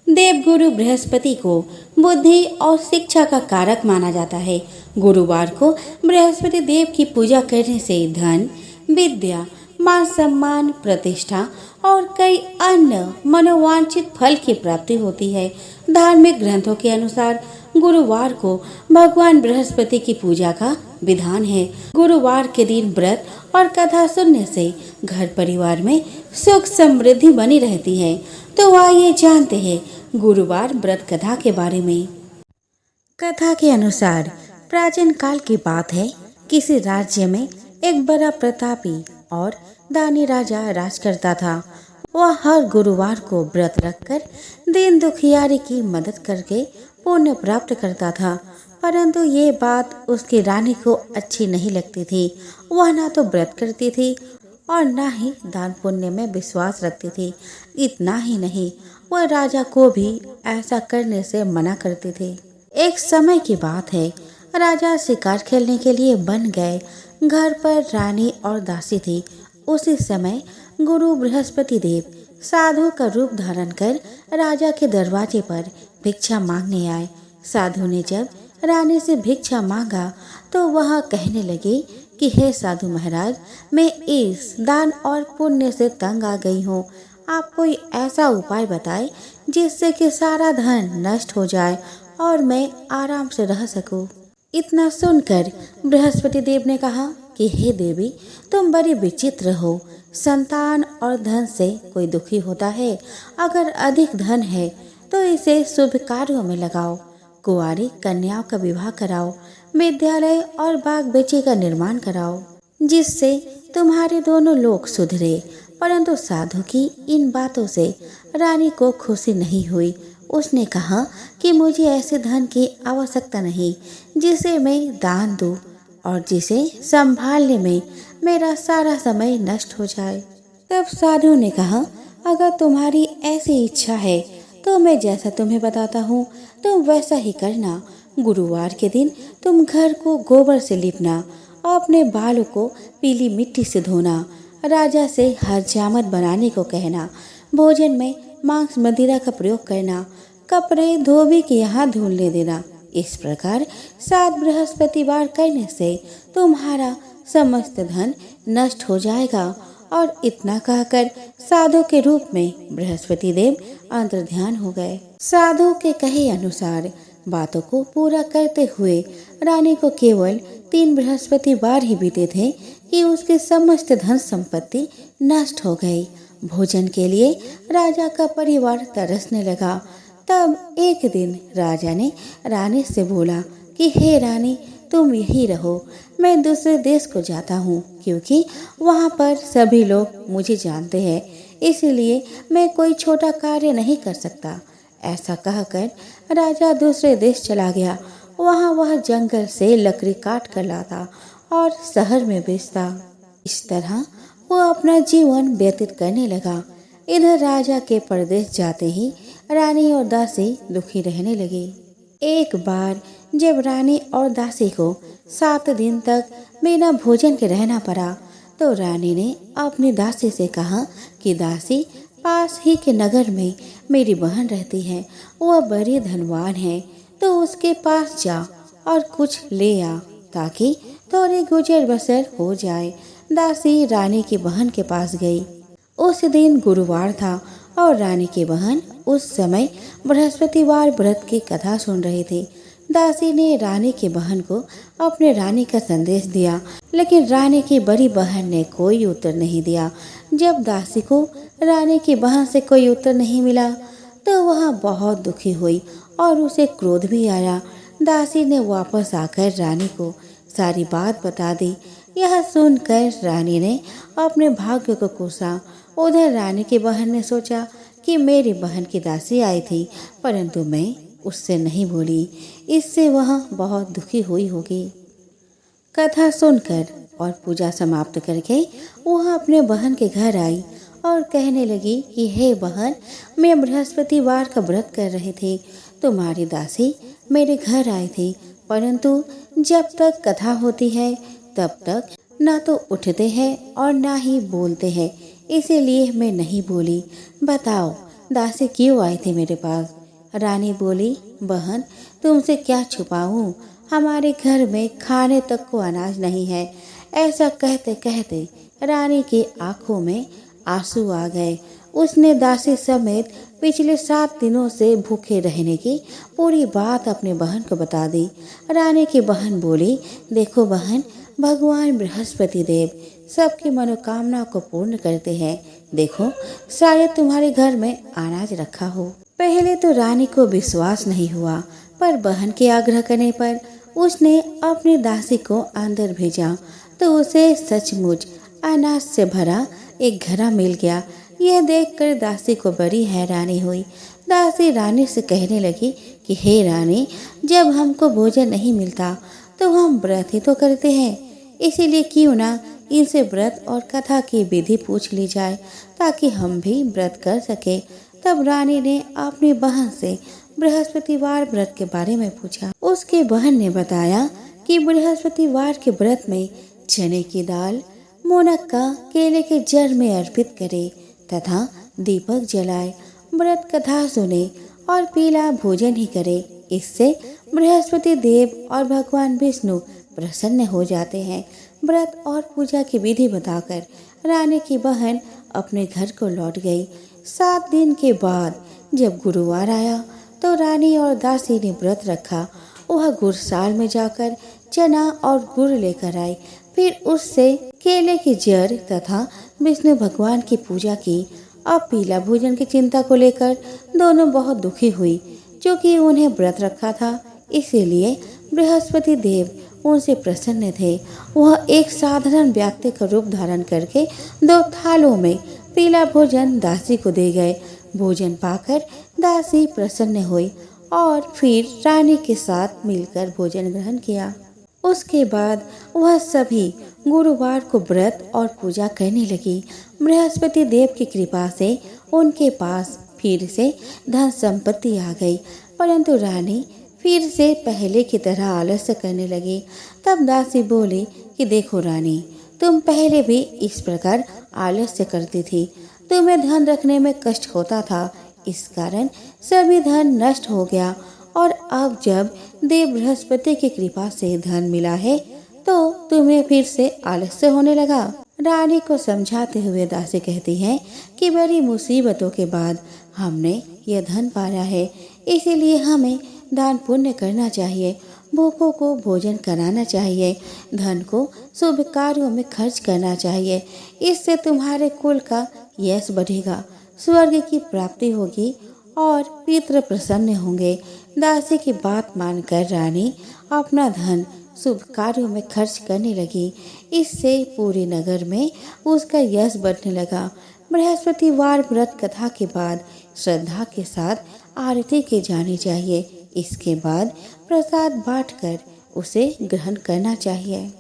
देवगुरु बृहस्पति को बुद्धि और शिक्षा का कारक माना जाता है। गुरुवार को बृहस्पति देव की पूजा करने से धन, विद्या, मान सम्मान, प्रतिष्ठा और कई अन्य मनोवांछित फल की प्राप्ति होती है। धार्मिक ग्रंथों के अनुसार गुरुवार को भगवान बृहस्पति की पूजा का विधान है। गुरुवार के दिन व्रत और कथा सुनने से घर परिवार में सुख समृद्धि बनी रहती है। तो आइए जानते हैं गुरुवार व्रत कथा के बारे में। कथा के अनुसार प्राचीन काल की बात है। किसी राज्य में एक बड़ा प्रतापी और दानी राजा राज करता था। वह हर गुरुवार को व्रत रखकर दीन दुखियारी की मदद करके पुण्य प्राप्त करता था। परंतु ये बात उसकी रानी को अच्छी नहीं लगती थी। वह ना तो व्रत करती थी और ना ही दान पुण्य में विश्वास रखती थी। इतना ही नहीं, वह राजा को भी ऐसा करने से मना करती थी। एक समय की बात है, राजा शिकार खेलने के लिए बन गए। घर पर रानी और दासी थी। उसी समय गुरु बृहस्पति देव साधु का रूप धारण कर राजा के दरवाजे पर भिक्षा मांगने आए। साधु ने जब रानी से भिक्षा मांगा तो वह कहने लगे कि हे साधु महाराज, मैं इस दान और पुण्य से तंग आ गई हूँ। आप कोई ऐसा उपाय बताएं जिससे कि सारा धन नष्ट हो जाए और मैं आराम से रह सकूं। इतना सुनकर बृहस्पति देव ने कहा कि हे देवी, तुम बड़ी विचित्र हो। संतान और धन से कोई दुखी होता है। अगर अधिक धन है तो इसे शुभ कार्यों में लगाओ। कुंवारी कन्याओं का विवाह कराओ। विद्यालय और बाग बगीचे का निर्माण कराओ, जिससे तुम्हारे दोनों लोग सुधरे। परंतु साधु की इन बातों से रानी को खुशी नहीं हुई। उसने कहा कि मुझे ऐसे धन की आवश्यकता नहीं जिसे मैं दान दूं और जिसे संभालने में मेरा सारा समय नष्ट हो जाए। तब साधु ने कहा, अगर तुम्हारी ऐसी इच्छा है तो मैं जैसा तुम्हें बताता हूँ तुम वैसा ही करना। गुरुवार के दिन तुम घर को गोबर से लिपना और अपने बालों को पीली मिट्टी से धोना। राजा से हरजामत बनाने को कहना। भोजन में मांस मदिरा का प्रयोग करना। कपड़े धोबी के यहाँ धुलने देना। इस प्रकार 7 बृहस्पतिवार करने से तुम्हारा समस्त धन नष्ट हो जाएगा। और इतना कहकर साधु के रूप में बृहस्पति देव अंतर्ध्यान हो गए। साधु के कहे अनुसार बातों को पूरा करते हुए रानी को केवल 3 बृहस्पतिवार ही बीते थे कि उसकी समस्त धन संपत्ति नष्ट हो गई। भोजन के लिए राजा का परिवार तरसने लगा। तब एक दिन राजा ने रानी से बोला कि हे रानी, तुम यही रहो। मैं दूसरे देश को जाता हूँ क्योंकि वहाँ पर सभी लोग मुझे जानते हैं, इसलिए मैं कोई छोटा कार्य नहीं कर सकता। ऐसा कहकर राजा दूसरे देश चला गया। वहाँ वह जंगल से लकड़ी काट कर लाता और शहर में बेचता। इस तरह वो अपना जीवन व्यतीत करने लगा। इधर राजा के परदेश जाते ही रानी और दासी दुखी रहने लगी। एक बार जब रानी और दासी को 7 दिन तक बिना भोजन के रहना पड़ा तो रानी ने अपनी दासी से कहा कि दासी, पास ही के नगर में मेरी बहन रहती है। वह बड़ी धनवान है, तो उसके पास जा और कुछ ले आ ताकि थोड़ी गुजर बसर हो जाए। दासी रानी की बहन के पास गई। उस दिन गुरुवार था और रानी की बहन उस समय बृहस्पतिवार व्रत की कथा सुन रही थी। दासी ने रानी की बहन को अपने रानी का संदेश दिया, लेकिन रानी की बड़ी बहन ने कोई उत्तर नहीं दिया। जब दासी को रानी की बहन से कोई उत्तर नहीं मिला तो वह बहुत दुखी हुई और उसे क्रोध भी आया। दासी ने वापस आकर रानी को सारी बात बता दी। यह सुनकर रानी ने अपने भाग्य को कोसा। उधर रानी की बहन ने सोचा कि मेरी बहन की दासी आई थी, परंतु मैं उससे नहीं बोली, इससे वह बहुत दुखी हुई होगी। कथा सुनकर और पूजा समाप्त करके वह अपने बहन के घर आई और कहने लगी कि हे बहन, मैं बृहस्पतिवार का व्रत कर रही थी। तुम्हारी दासी मेरे घर आई थी, परंतु जब तक कथा होती है तब तक ना तो उठते हैं और ना ही बोलते हैं, इसीलिए मैं नहीं बोली। बताओ दासी क्यों आई थी मेरे पास? रानी बोली, बहन तुमसे क्या छुपाऊं, हमारे घर में खाने तक को अनाज नहीं है। ऐसा कहते कहते रानी की आंखों में आंसू आ गए। उसने दासी समेत पिछले 7 दिनों से भूखे रहने की पूरी बात अपनी बहन को बता दी। रानी की बहन बोली, देखो बहन, भगवान बृहस्पति देव सबकी मनोकामना को पूर्ण करते हैं। देखो, शायद तुम्हारे घर में अनाज रखा हो। पहले तो रानी को विश्वास नहीं हुआ, पर बहन के आग्रह करने पर उसने अपनी दासी को अंदर भेजा तो उसे सचमुच अनाज से भरा एक घड़ा मिल गया। यह देखकर दासी को बड़ी हैरानी हुई। दासी रानी से कहने लगी कि हे रानी, जब हमको भोजन नहीं मिलता तो हम व्रत ही तो करते हैं, इसीलिए क्यों ना इनसे व्रत और कथा की विधि पूछ ली जाए ताकि हम भी व्रत कर सके। तब रानी ने अपनी बहन से बृहस्पतिवार व्रत के बारे में पूछा। उसके बहन ने बताया कि बृहस्पतिवार के व्रत में चने की दाल, मुनक्का केले के जड़ में अर्पित करे तथा दीपक जलाए, व्रत कथा सुने और पीला भोजन ही करे। इससे बृहस्पति देव और भगवान विष्णु प्रसन्न हो जाते हैं। व्रत और पूजा की विधि बताकर रानी की बहन अपने घर को लौट गई। 7 दिन के बाद जब गुरुवार आया तो रानी और दासी ने व्रत रखा। वह गुड़साल में जाकर चना और गुड़ लेकर आई। फिर उससे केले की जड़ तथा विष्णु भगवान की पूजा की। अब पीला भोजन की चिंता को लेकर दोनों बहुत दुखी हुई, क्योंकि उन्हें व्रत रखा था, इसीलिए बृहस्पति देव उनसे प्रसन्न थे। वह एक साधारण व्यक्ति का रूप धारण करके 2 थालों में पीला भोजन दासी को दे गए। भोजन पाकर दासी प्रसन्न हुई और फिर रानी के साथ मिलकर भोजन ग्रहण किया। उसके बाद वह सभी गुरुवार को व्रत और पूजा करने लगी। बृहस्पति देव की कृपा से उनके पास फिर से धन संपत्ति आ गई, परंतु रानी फिर से पहले की तरह आलस्य करने लगी। तब दासी बोली कि देखो रानी, तुम पहले भी इस प्रकार आलस्य करती थी, तुम्हें धन रखने में कष्ट होता था, इस कारण सभी धन नष्ट हो गया और अब जब देव बृहस्पति की कृपा से धन मिला है तो तुम्हें फिर से आलस्य होने लगा। रानी को समझाते हुए दासी कहती है कि बड़ी मुसीबतों के बाद हमने यह धन पाया है, इसीलिए हमें दान पुण्य करना चाहिए, भूखों को भोजन कराना चाहिए, धन को शुभ कार्यों में खर्च करना चाहिए। इससे तुम्हारे कुल का यश बढ़ेगा, स्वर्ग की प्राप्ति होगी और पितृ प्रसन्न होंगे। दासी की बात मानकर रानी अपना धन शुभ कार्यों में खर्च करने लगी। इससे पूरे नगर में उसका यश बढ़ने लगा। बृहस्पतिवार व्रत कथा के बाद श्रद्धा के साथ आरती की जानी चाहिए। इसके बाद प्रसाद बांटकर उसे ग्रहण करना चाहिए।